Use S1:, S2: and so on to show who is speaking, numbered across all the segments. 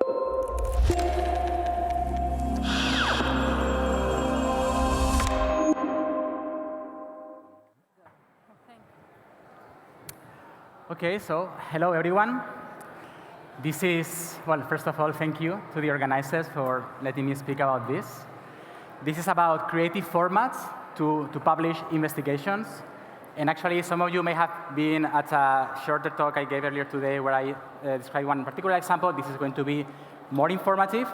S1: Okay, so hello everyone. This is, well, first of all, thank you to the organizers for letting me speak about this. This is about creative formats to publish investigations. And actually, some of you may have been at a shorter talk I gave earlier today where I described one particular example. This is going to be more informative.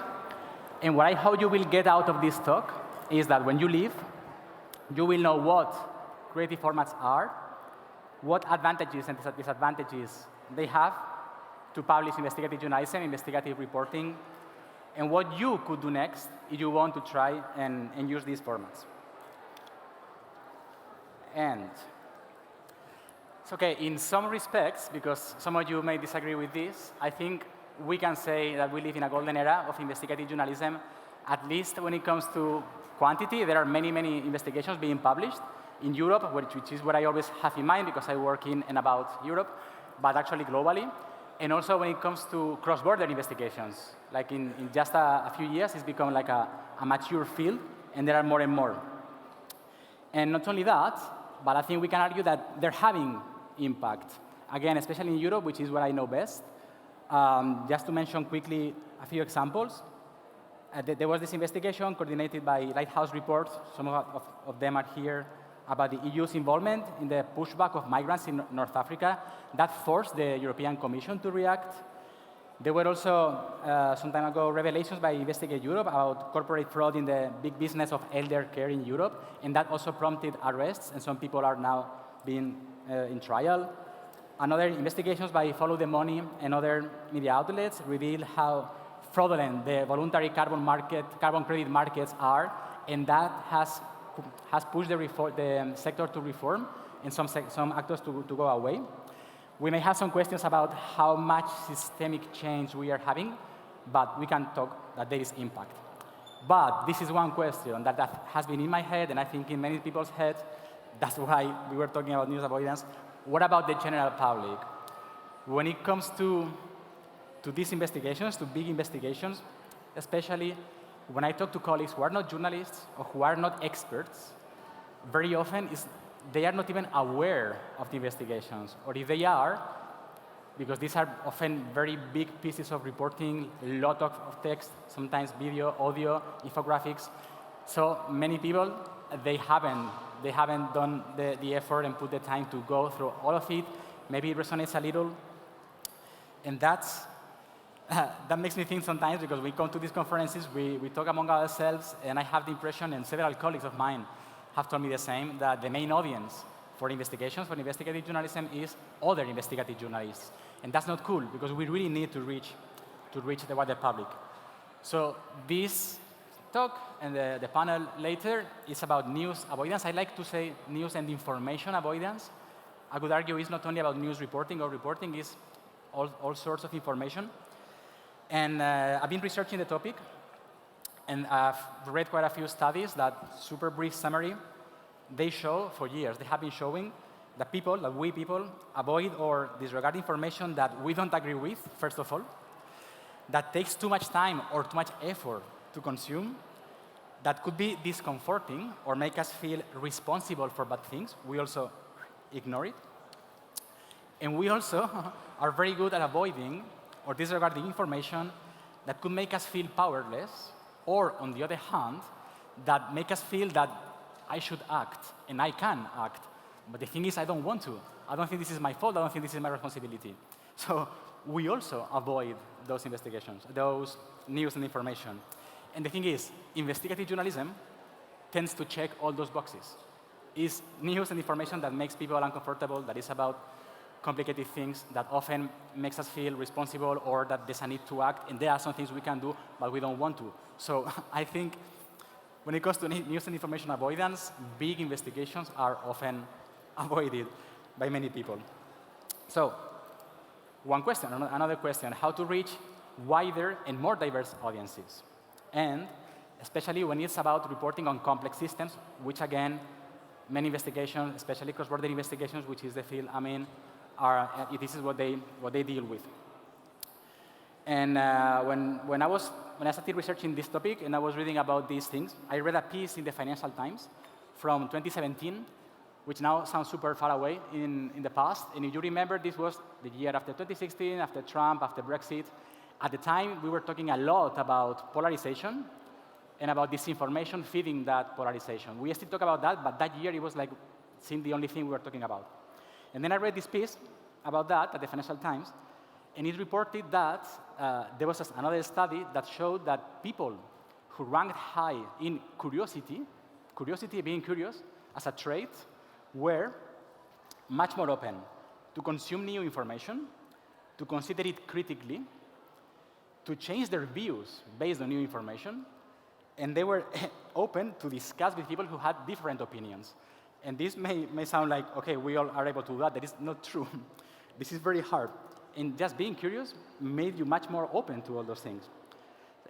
S1: And what I hope you will get out of this talk is that when you leave, you will know what creative formats are, what advantages and disadvantages they have to publish investigative journalism, investigative reporting, and what you could do next if you want to try and use these formats. And it's okay, in some respects, because some of you may disagree with this, I think we can say that we live in a golden era of investigative journalism, at least when it comes to quantity. There are many, many investigations being published in Europe, which is what I always have in mind because I work in and about Europe, but actually globally. And also when it comes to cross-border investigations, like in just a few years, it's become like a mature field, and there are more and more. And not only that, but I think we can argue that they're having impact. Again, especially in Europe, which is what I know best. Just to mention quickly a few examples. There was this investigation coordinated by Lighthouse Reports. Some of them are here, about the EU's involvement in the pushback of migrants in North Africa. That forced the European Commission to react. There were also, some time ago, revelations by Investigative Europe about corporate fraud in the big business of elder care in Europe, and that also prompted arrests, and some people are now being in trial. Another investigations by Follow the Money and other media outlets reveal how fraudulent the voluntary carbon credit markets are, and that has pushed the sector to reform and some actors to go away. We may have some questions about how much systemic change we are having, but we can talk that there is impact. But this is one question that has been in my head, and I think in many people's heads. That's why we were talking about news avoidance. What about the general public? When it comes to these investigations, to big investigations, especially when I talk to colleagues who are not journalists or who are not experts, very often they are not even aware of the investigations. Or if they are, because these are often very big pieces of reporting, a lot of text, sometimes video, audio, infographics. So many people, they haven't done the effort and put the time to go through all of it. Maybe it resonates a little. And that makes me think sometimes, because we come to these conferences, we talk among ourselves, and I have the impression, and several colleagues of mine have told me the same, that the main audience for investigations, for investigative journalism, is other investigative journalists. And that's not cool, because we really need to reach the wider public. So this talk and the panel later is about news avoidance. I like to say news and information avoidance. I would argue it's not only about news reporting or reporting, it's all sorts of information. And I've been researching the topic, and I've read quite a few studies that, super brief summary, they show for years, they have been showing that we people, avoid or disregard information that we don't agree with, first of all, that takes too much time or too much effort to consume, that could be discomforting or make us feel responsible for bad things. We also ignore it. And we also are very good at avoiding or disregarding information that could make us feel powerless, or, on the other hand, that make us feel that I should act, and I can act. But the thing is, I don't want to. I don't think this is my fault. I don't think this is my responsibility. So we also avoid those investigations, those news and information. And the thing is, investigative journalism tends to check all those boxes. It's news and information that makes people uncomfortable, that is about complicated things, that often makes us feel responsible, or that there's a need to act, and there are some things we can do, but we don't want to. So I think when it comes to news and information avoidance, big investigations are often avoided by many people. So one question, another question, how to reach wider and more diverse audiences? And especially when it's about reporting on complex systems, which again, many investigations, especially cross-border investigations, which is the field I'm in, this is what they deal with. And when I started researching this topic and I was reading about these things, I read a piece in the Financial Times from 2017, which now sounds super far away in the past. And if you remember, this was the year after 2016, after Trump, after Brexit. At the time, we were talking a lot about polarization and about disinformation feeding that polarization. We still talk about that, but that year it was like seemed the only thing we were talking about. And then I read this piece about that at the Financial Times, and it reported that there was another study that showed that people who ranked high in curiosity, being curious as a trait, were much more open to consume new information, to consider it critically, to change their views based on new information, and they were open to discuss with people who had different opinions. And this may sound like, okay, we all are able to do that. That is not true. This is very hard. And just being curious made you much more open to all those things.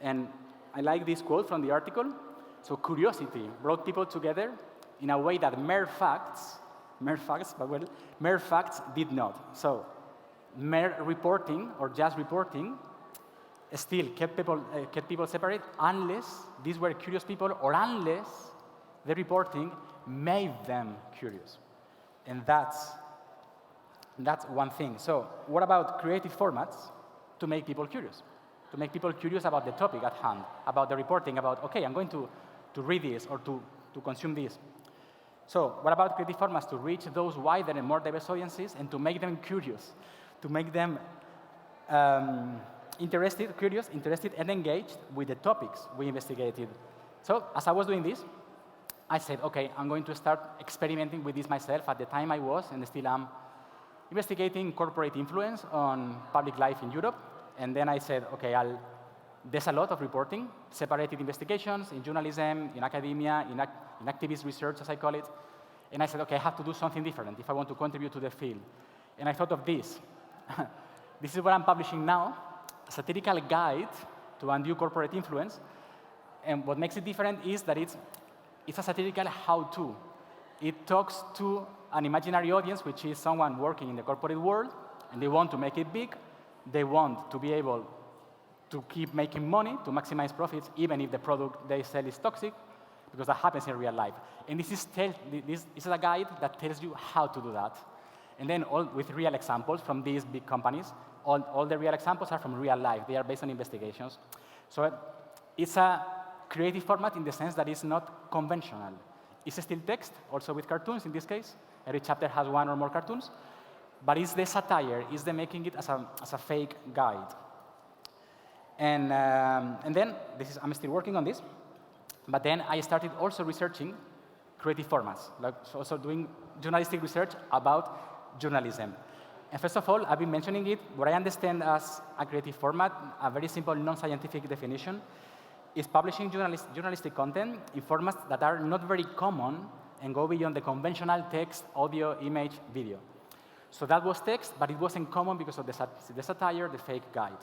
S1: And I like this quote from the article. So curiosity brought people together in a way that mere facts did not. So mere reporting or just reporting still kept people separate unless these were curious people or unless the reporting made them curious. And that's one thing. So what about creative formats to make people curious? To make people curious about the topic at hand, about the reporting, about, okay, I'm going to read this or to consume this. So what about creative formats to reach those wider and more diverse audiences and to make them curious, to make them curious, interested, and engaged with the topics we investigated? So as I was doing this, I said, okay, I'm going to start experimenting with this myself. At the time I was, and still am, investigating corporate influence on public life in Europe. And then I said, okay, there's a lot of reporting, separated investigations in journalism, in academia, in activist research, as I call it. And I said, okay, I have to do something different if I want to contribute to the field. And I thought of this. This is what I'm publishing now, a satirical guide to undo corporate influence. And what makes it different is that it's a satirical how-to. It talks to an imaginary audience, which is someone working in the corporate world, and they want to make it big. They want to be able to keep making money, to maximize profits, even if the product they sell is toxic, because that happens in real life. And this is a guide that tells you how to do that. And then all with real examples from these big companies. All the real examples are from real life. They are based on investigations. So it's a creative format in the sense that it's not conventional. It's still text, also with cartoons in this case. Every chapter has one or more cartoons. But it's the satire, it's the making it as a fake guide. And then, I'm still working on this, but then I started also researching creative formats, like also doing journalistic research about journalism. And first of all, I've been mentioning it, what I understand as a creative format, a very simple non-scientific definition, is publishing journalistic content in formats that are not very common and go beyond the conventional text, audio, image, video. So that was text, but it wasn't common because of the satire, the fake guide.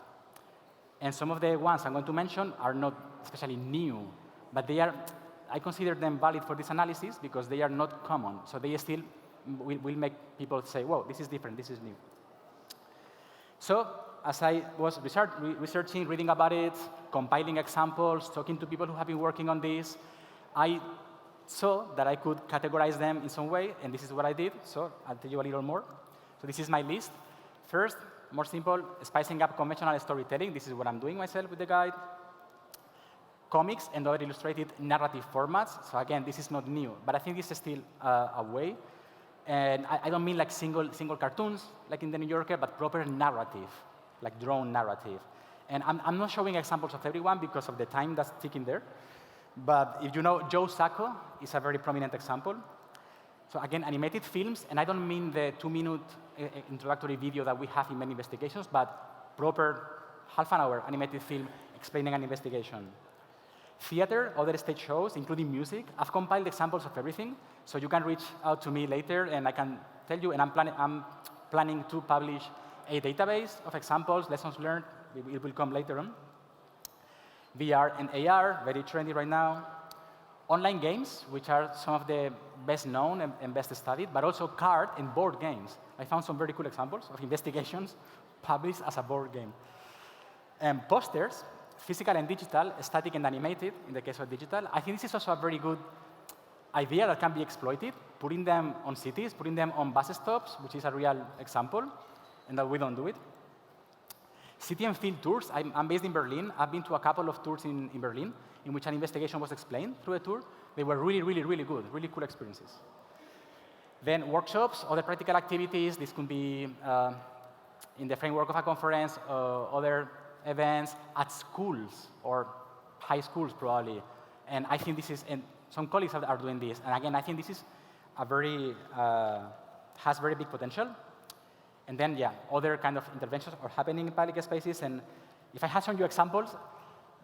S1: And some of the ones I'm going to mention are not especially new, but I consider them valid for this analysis because they are not common. So they still will make people say, whoa, this is different, this is new. So as I was researching, reading about it, compiling examples, talking to people who have been working on this, I saw that I could categorize them in some way, and this is what I did. So I'll tell you a little more. So this is my list. First, more simple, spicing up conventional storytelling. This is what I'm doing myself with the guide. Comics and other illustrated narrative formats. So again, this is not new, but I think this is still a way. And I don't mean like single cartoons, like in the New Yorker, but proper narrative, like drone narrative. And I'm not showing examples of everyone because of the time that's ticking there. But if you know, Joe Sacco is a very prominent example. So again, animated films, and I don't mean the 2-minute introductory video that we have in many investigations, but proper half-an-hour animated film explaining an investigation. Theater, other stage shows, including music. I've compiled examples of everything, so you can reach out to me later, and I can tell you, and I'm planning to publish a database of examples, lessons learned. It will come later on. VR and AR, very trendy right now. Online games, which are some of the best known and best studied, but also card and board games. I found some very cool examples of investigations published as a board game. And posters, physical and digital, static and animated, in the case of digital, I think this is also a very good idea that can be exploited, putting them on cities, putting them on bus stops, which is a real example, and that we don't do it. City and field tours. I'm based in Berlin. I've been to a couple of tours in Berlin, in which an investigation was explained through a tour. They were really, really, really good, really cool experiences. Then workshops, other practical activities. This could be in the framework of a conference, other events at schools or high schools probably. And I think this is, and some colleagues are doing this. And again, I think this is a very, has very big potential. And then, yeah, other kind of interventions are happening in public spaces. And if I had shown you examples,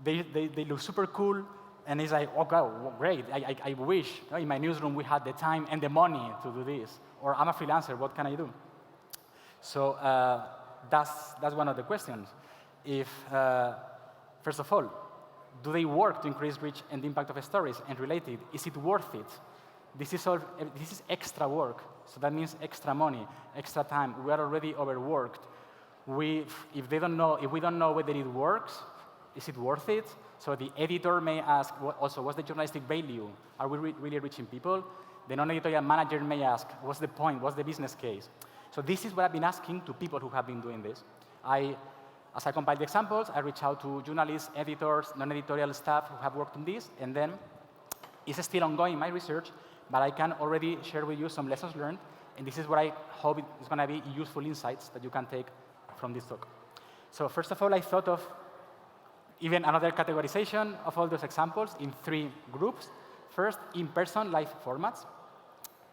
S1: they look super cool. And it's like, oh, God, great. I wish in my newsroom we had the time and the money to do this. Or I'm a freelancer, what can I do? So that's one of the questions. If, first of all, do they work to increase reach and impact of stories and related? Is it worth it? This is extra work, so that means extra money, extra time. We are already overworked. If we don't know whether it works, is it worth it? So the editor may ask, also, what's the journalistic value? Are we really reaching people? The non-editorial manager may ask, what's the point? What's the business case? So this is what I've been asking to people who have been doing this. As I compile the examples, I reach out to journalists, editors, non-editorial staff who have worked on this, and then it's still ongoing, my research, but I can already share with you some lessons learned, and this is what I hope is going to be useful insights that you can take from this talk. So first of all, I thought of even another categorization of all those examples in 3 groups. First, in-person live formats.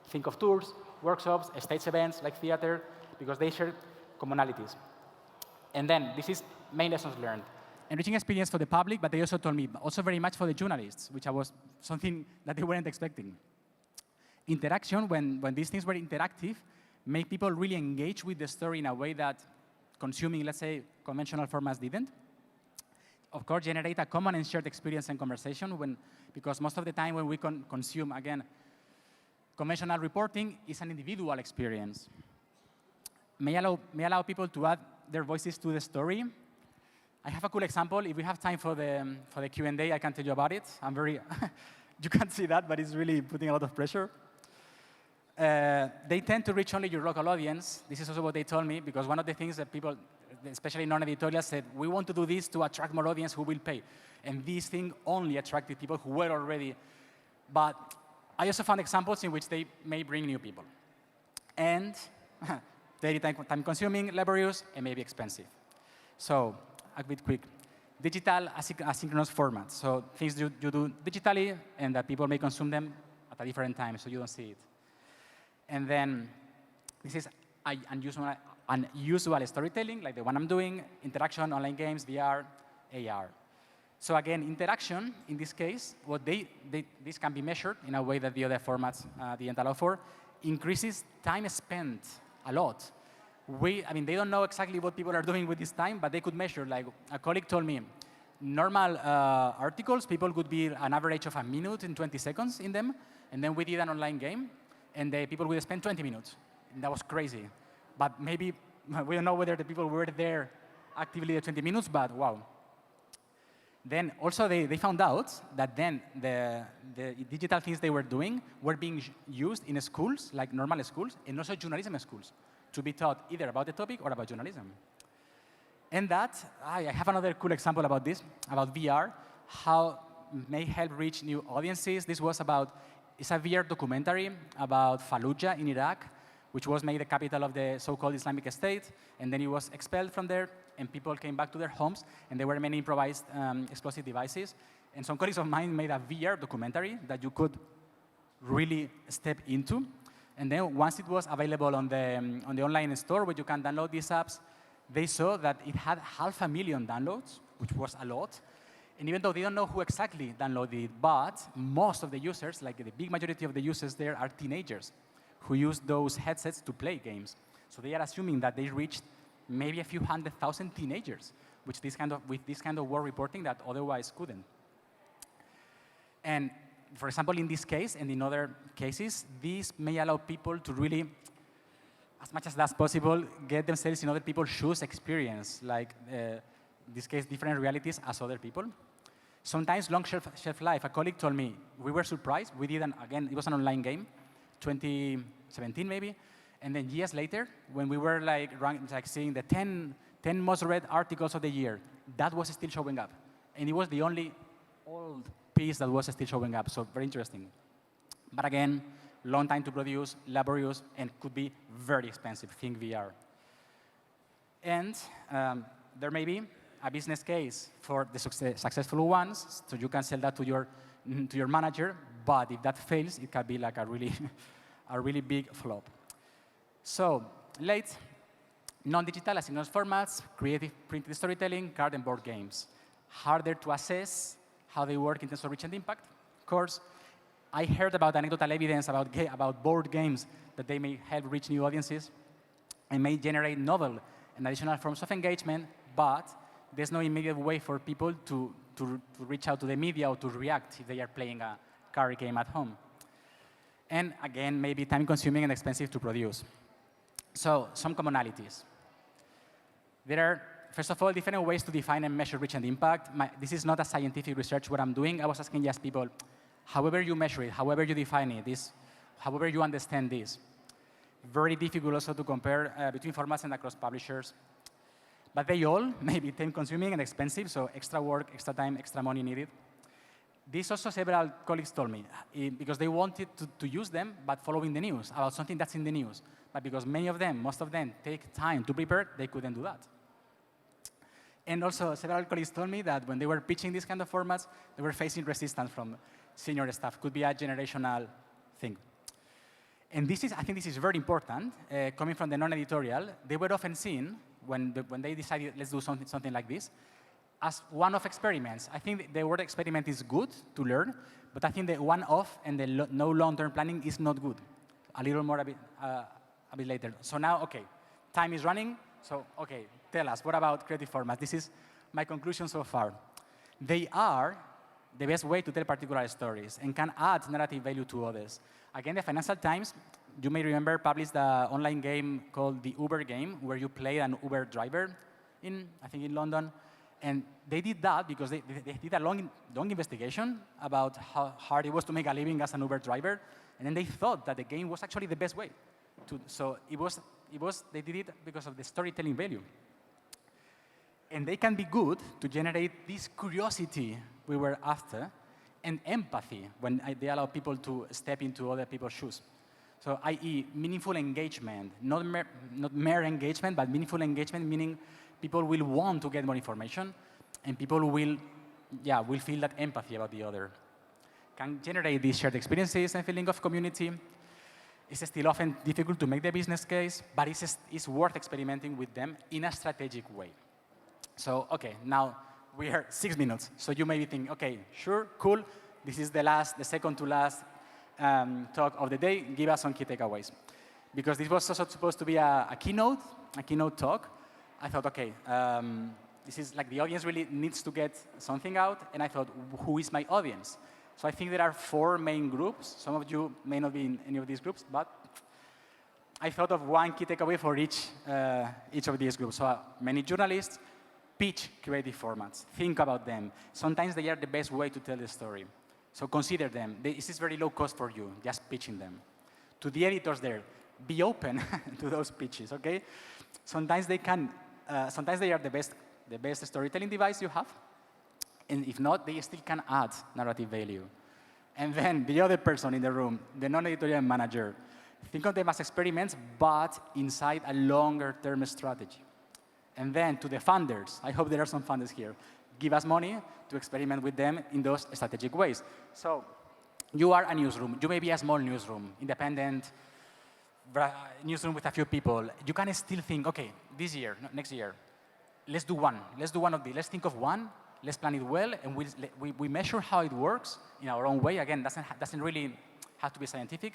S1: Think of tours, workshops, stage events like theater, because they share commonalities. And then, this is main lessons learned. Enriching experience for the public, but they also told me, also very much for the journalists, which was something that they weren't expecting. Interaction, when these things were interactive, make people really engage with the story in a way that consuming, let's say, conventional formats didn't. Of course, generate a common and shared experience and conversation, because most of the time when we consume, again, conventional reporting is an individual experience. May allow people to add their voices to the story. I have a cool example. If we have time for the Q&A, I can tell you about it. I'm very, you can't see that, but it's really putting a lot of pressure. They tend to reach only your local audience. This is also what they told me, because one of the things that people, especially non-editorial, said, we want to do this to attract more audience who will pay. And this thing only attracted people who were already. But I also found examples in which they may bring new people. And very time-consuming, laborious, and maybe expensive. So a bit quick. Digital asynchronous formats. So things you do digitally, and that people may consume them at a different time, so you don't see it. And then this is unusual storytelling, like the one I'm doing, interaction, online games, VR, AR. So again, interaction, in this case, this can be measured in a way that the other formats didn't allow for, increases time spent a lot. They don't know exactly what people are doing with this time, but they could measure. Like a colleague told me, normal articles, people could be an average of 1 minute and 20 seconds in them, and then we did an online game, and the people would spend 20 minutes. And that was crazy. But maybe, we don't know whether the people were there actively at 20 minutes, but wow. Then also they found out that then the digital things they were doing were being used in schools, like normal schools, and also journalism schools, to be taught either about the topic or about journalism. And that, I have another cool example about this, about VR, how it may help reach new audiences. This was it's a VR documentary about Fallujah in Iraq, which was made the capital of the so-called Islamic State, and then it was expelled from there, and people came back to their homes, and there were many improvised explosive devices. And some colleagues of mine made a VR documentary that you could really step into. And then once it was available on the online store where you can download these apps, they saw that it had 500,000 downloads, which was a lot. And even though they don't know who exactly downloaded it, but most of the users, like the big majority of the users there, are teenagers who use those headsets to play games. So they are assuming that they reached maybe a few 100,000 teenagers, with this kind of war reporting that otherwise couldn't. And for example, in this case and in other cases, these may allow people to really, as much as that's possible, get themselves in other people's shoes experience. Like in this case, different realities as other people. Sometimes long shelf life. A colleague told me, we were surprised. We did, again, it was an online game, 2017 maybe. And then years later, when we were like seeing the 10 most read articles of the year, that was still showing up. And it was the only old piece that was still showing up, so very interesting. But again, long time to produce, laborious, and could be very expensive, think VR. And there may be a business case for the successful ones, so you can sell that to your manager, but if that fails, it can be like a really, a really big flop. So, late, non-digital asynchronous formats, creative printed storytelling, card and board games. Harder to assess how they work in terms of reach and impact. Of course, I heard about anecdotal evidence about board games that they may help reach new audiences and may generate novel and additional forms of engagement, but there's no immediate way for people to reach out to the media or to react if they are playing a card game at home. And again, maybe time-consuming and expensive to produce. So, some commonalities. There are, first of all, different ways to define and measure reach and impact. This is not a scientific research what I'm doing. I was asking just people, however you measure it, however you define it, however you understand this. Very difficult also to compare between formats and across publishers. But they all may be time-consuming and expensive, so extra work, extra time, extra money needed. This also several colleagues told me, because they wanted to use them, but following the news, about something that's in the news. But because most of them, take time to prepare, they couldn't do that. And also, several colleagues told me that when they were pitching these kind of formats, they were facing resistance from senior staff. Could be a generational thing. And I think this is very important, coming from the non-editorial. They were often seen, when they decided, let's do something like this, as one-off experiments. I think the word experiment is good to learn, but I think the one-off and the no long-term planning is not good. A little more a bit later. So now, OK, time is running. So, OK, tell us, what about creative formats? This is my conclusion so far. They are the best way to tell particular stories and can add narrative value to others. Again, the Financial Times, you may remember, published the online game called the Uber game, where you play an Uber driver I think in London. And they did that because they did a long investigation about how hard it was to make a living as an Uber driver. And then they thought that the game was actually the best way. So they did it because of the storytelling value. And they can be good to generate this curiosity we were after and empathy when they allow people to step into other people's shoes. So, i.e., meaningful engagement, not mere engagement, but meaningful engagement, meaning people will want to get more information, and people will feel that empathy about the other. Can generate these shared experiences and feeling of community. It's still often difficult to make the business case, but it's worth experimenting with them in a strategic way. So, OK, now we are 6 minutes. So you may be thinking, OK, sure, cool. This is the second to last talk of the day. Give us some key takeaways. Because this was also supposed to be a keynote talk. I thought, OK, this is like the audience really needs to get something out. And I thought, who is my audience? So I think there are 4 main groups. Some of you may not be in any of these groups, but I thought of one key takeaway for each of these groups. So many journalists pitch creative formats. Think about them. Sometimes they are the best way to tell the story. So consider them. This is very low cost for you, just pitching them. To the editors there, be open to those pitches, OK? Sometimes they are the best storytelling device you have. And if not, they still can add narrative value. And then the other person in the room, the non-editorial manager, think of them as experiments, but inside a longer-term strategy. And then to the funders, I hope there are some funders here, give us money to experiment with them in those strategic ways. So you are a newsroom. You may be a small newsroom, independent newsroom with a few people. You can still think, OK, this year, next year, let's do one. Let's do one of these. Let's think of one. Let's plan it well, and we measure how it works in our own way. Again, doesn't really have to be scientific,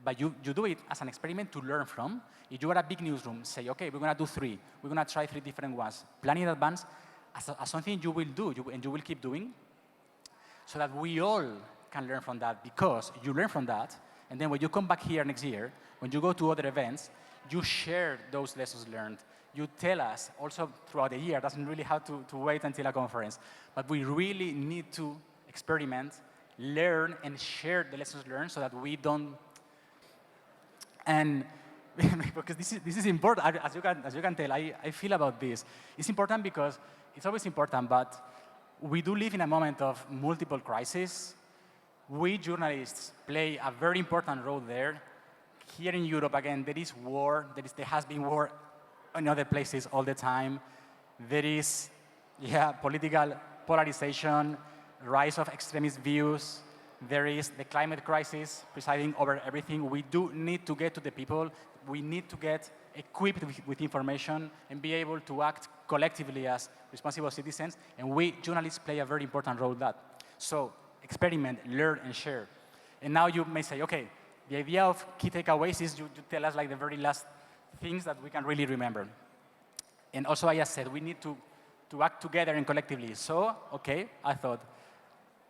S1: but you do it as an experiment to learn from. If you are a big newsroom, say, OK, we're going to do 3. We're going to try 3 different ones. Plan in advance as something you will do, and you will keep doing, so that we all can learn from that, because you learn from that, and then when you come back here next year, when you go to other events, you share those lessons learned. you tell us also throughout the year. Doesn't really have to wait until a conference. But we really need to experiment, learn, and share the lessons learned so that we don't. And because this is important, as you can tell, I feel about this. It's important because it's always important, but we do live in a moment of multiple crises. We journalists play a very important role there. Here in Europe, again, there is war. There has been war in other places all the time. There is, political polarization, rise of extremist views. There is the climate crisis presiding over everything. We do need to get to the people. We need to get equipped with information and be able to act collectively as responsible citizens. And we, journalists, play a very important role in that. So experiment, learn, and share. And now you may say, okay, the idea of key takeaways is you tell us like the very last things that we can really remember. And also, I just said, we need to act together and collectively. So, okay, I thought,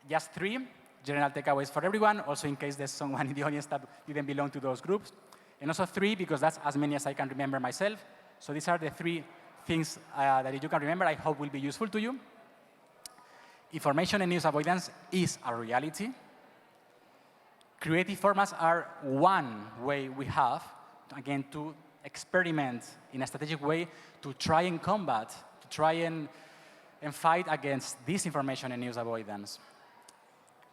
S1: just 3 general takeaways for everyone, also in case there's someone in the audience that didn't belong to those groups. And also 3, because that's as many as I can remember myself. So these are the 3 things that you can remember, I hope will be useful to you. Information and news avoidance is a reality. Creative formats are one way we have, again, to experiment in a strategic way to try and combat, to try and fight against disinformation and news avoidance.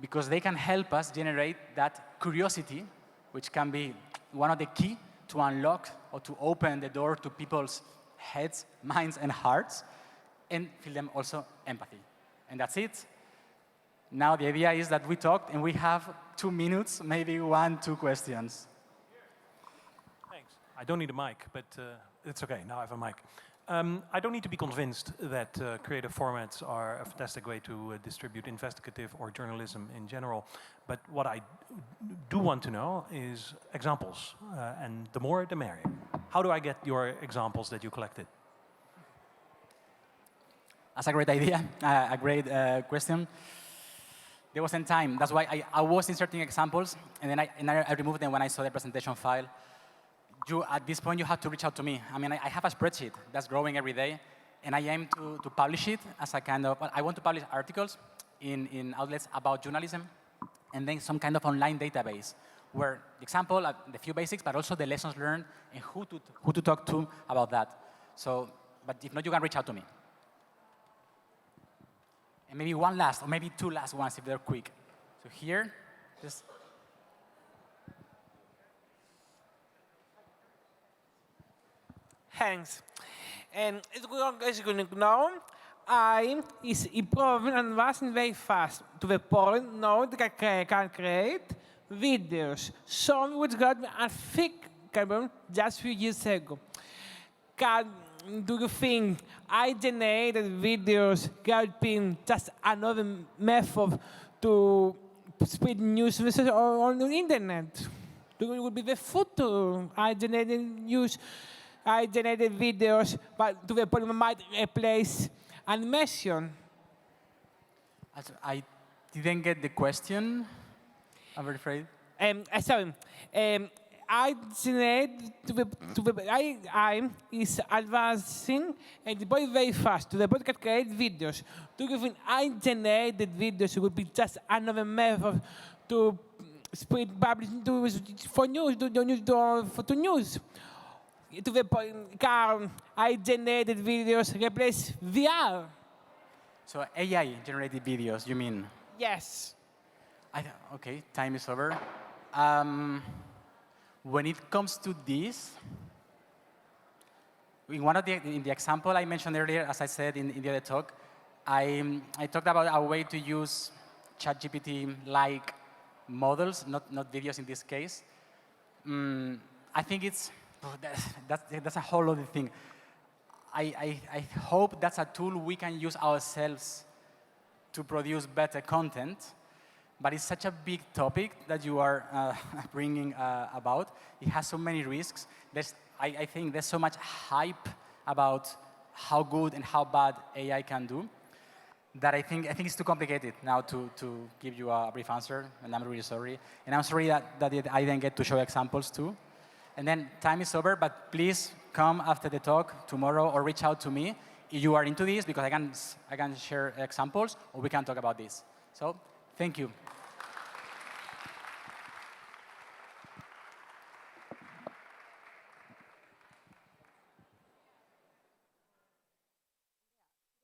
S1: Because they can help us generate that curiosity, which can be one of the key to unlock or to open the door to people's heads, minds, and hearts, and feel them also empathy. And that's it. Now the idea is that we talked and we have 2 minutes, maybe 1, 2 questions.
S2: Thanks. I don't need a mic, but it's okay. Now I have a mic. I don't need to be convinced that creative formats are a fantastic way to distribute investigative or journalism in general. But what I do want to know is examples, and the more, the merrier. How do I get your examples that you collected?
S1: That's a great idea, a great question. There wasn't time. That's why I was inserting examples, and then I removed them when I saw the presentation file. At this point, you have to reach out to me. I mean, I have a spreadsheet that's growing every day, and I aim to publish it as a kind of, I want to publish articles in outlets about journalism, and then some kind of online database where the example, the few basics, but also the lessons learned and who to talk to about that. So, but if not, you can reach out to me. And maybe 1 last, or maybe 2 last ones if they're quick. So here, just.
S3: Thanks. And as you know, I is improving and wasn't very fast to the point now that I can create videos. Some which got me a thick camera just a few years ago. Do you think I generated videos helping just another method to spread news on the internet? It would be the future. I generated videos, but to the point I might replace animation.
S1: I didn't get the question. I'm very afraid.
S3: Sorry. I generate I is advancing and very, very fast to the point that create videos. Do you think I generated videos would be just another method to spread publishing for news, to news? To the point, I generated videos replace VR.
S1: So AI-generated videos, you mean?
S3: Yes.
S1: Okay, time is over. When it comes to this, in the example I mentioned earlier, as I said in the other talk, I talked about a way to use ChatGPT-like models, not videos in this case. I think that's a whole other thing. I hope that's a tool we can use ourselves to produce better content. But it's such a big topic that you are bringing about. It has so many risks. I think there's so much hype about how good and how bad AI can do that I think it's too complicated now to give you a brief answer, and I'm really sorry. And I'm sorry that I didn't get to show examples too. And then time is over, but please come after the talk tomorrow or reach out to me if you are into this, because I can share examples or we can talk about this. So thank you.